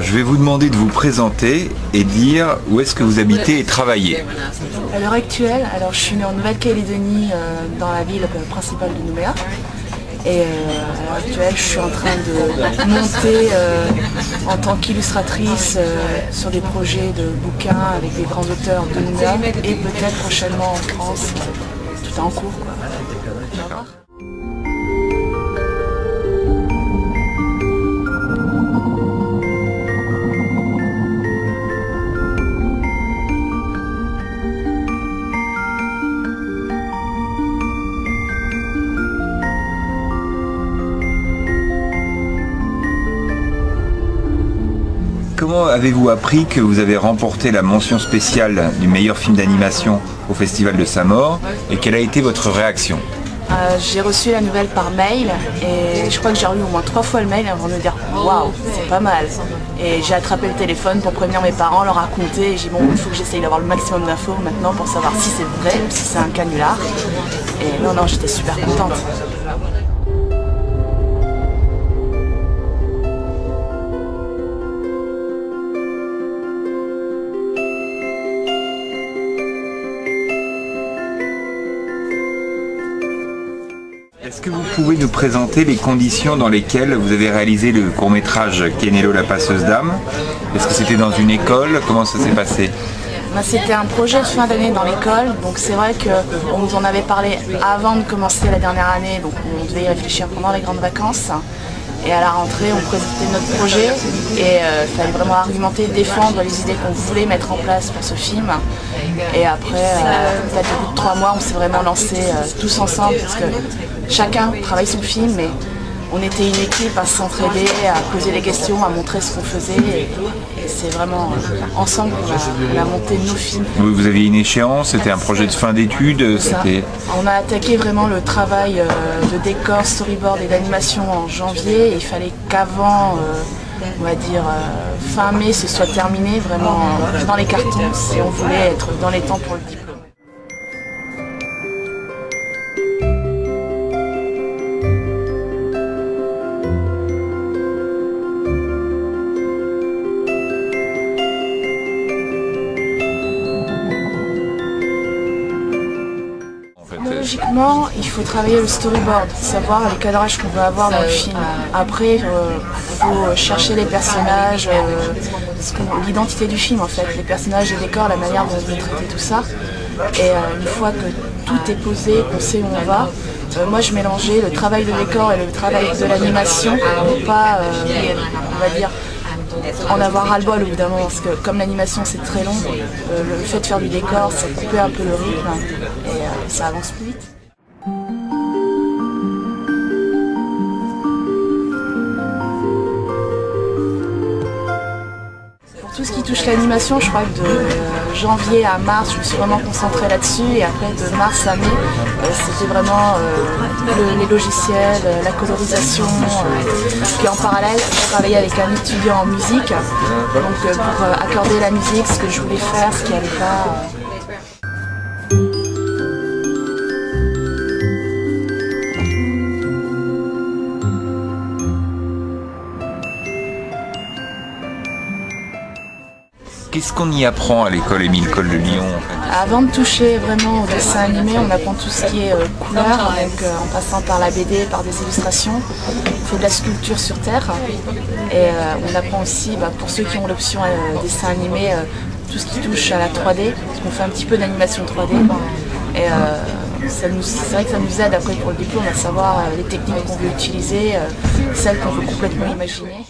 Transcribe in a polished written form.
Je vais vous demander de vous présenter et dire où est-ce que vous habitez et travaillez. À l'heure actuelle, alors je suis née en Nouvelle-Calédonie, dans la ville principale de Nouméa. Et à l'heure actuelle, je suis en train de monter en tant qu'illustratrice sur des projets de bouquins avec des grands auteurs de Nouméa et peut-être prochainement en France. Tout est en cours, quoi. On va voir. Comment avez-vous appris que vous avez remporté la mention spéciale du meilleur film d'animation au Festival de Saint-Maur et quelle a été votre réaction? J'ai reçu la nouvelle par mail et je crois que j'ai relu au moins 3 fois le mail avant de me dire waouh, c'est pas mal. Et j'ai attrapé le téléphone pour prévenir mes parents, leur raconter et j'ai dit bon, il faut que j'essaye d'avoir le maximum d'infos maintenant pour savoir si c'est vrai ou si c'est un canular. Et non, j'étais super contente. Est-ce que vous pouvez nous présenter les conditions dans lesquelles vous avez réalisé le court-métrage Kénélo la passeuse d'âme? Est-ce que c'était dans une école? Comment ça s'est passé? C'était un projet de fin d'année dans l'école, donc c'est vrai qu'on nous en avait parlé avant de commencer la dernière année, donc on devait y réfléchir pendant les grandes vacances. Et à la rentrée, on présentait notre projet et il fallait vraiment argumenter, défendre les idées qu'on voulait mettre en place pour ce film. Et après, peut-être au bout de 3 mois, on s'est vraiment lancé tous ensemble parce que chacun travaille son film, mais on était une équipe à s'entraider, à poser des questions, à montrer ce qu'on faisait. Et c'est vraiment ensemble qu'on a monté nos films. Vous aviez une échéance, c'était un projet de fin d'études? On a attaqué vraiment le travail de décor, storyboard et d'animation en janvier. Et il fallait qu'avant, on va dire, fin mai, ce soit terminé vraiment dans les cartons si on voulait être dans les temps pour le diplôme. Logiquement, il faut travailler le storyboard, savoir les cadrages qu'on veut avoir dans le film. Après, il faut chercher les personnages, l'identité du film en fait, les personnages, les décors, la manière dont on veut traiter tout ça. Et une fois que tout est posé, qu'on sait où on va, moi je mélangeais le travail de décor et le travail de l'animation pour pas, on va dire, en avoir ras-le-bol au bout d'un moment, parce que comme l'animation c'est très long, le fait de faire du décor, ça coupe un peu le rythme et ça avance plus vite. Pour tout ce qui touche l'animation, je crois que de janvier à mars, je me suis vraiment concentrée là-dessus et après de mars à mai, c'était vraiment les logiciels, la colorisation. Puis en parallèle, je travaillais avec un étudiant en musique, donc pour accorder la musique, ce que je voulais faire, ce qui n'allait pas. Qu'est-ce qu'on y apprend à l'école Émile Coll de Lyon en fait? Avant de toucher vraiment au dessin animé, on apprend tout ce qui est couleur, donc en passant par la BD, par des illustrations. On fait de la sculpture sur terre et on apprend aussi, pour ceux qui ont l'option dessin animé, tout ce qui touche à la 3D, parce qu'on fait un petit peu d'animation 3D. Et c'est vrai que ça nous aide après pour le diplôme à savoir les techniques qu'on veut utiliser, celles qu'on veut complètement imaginer.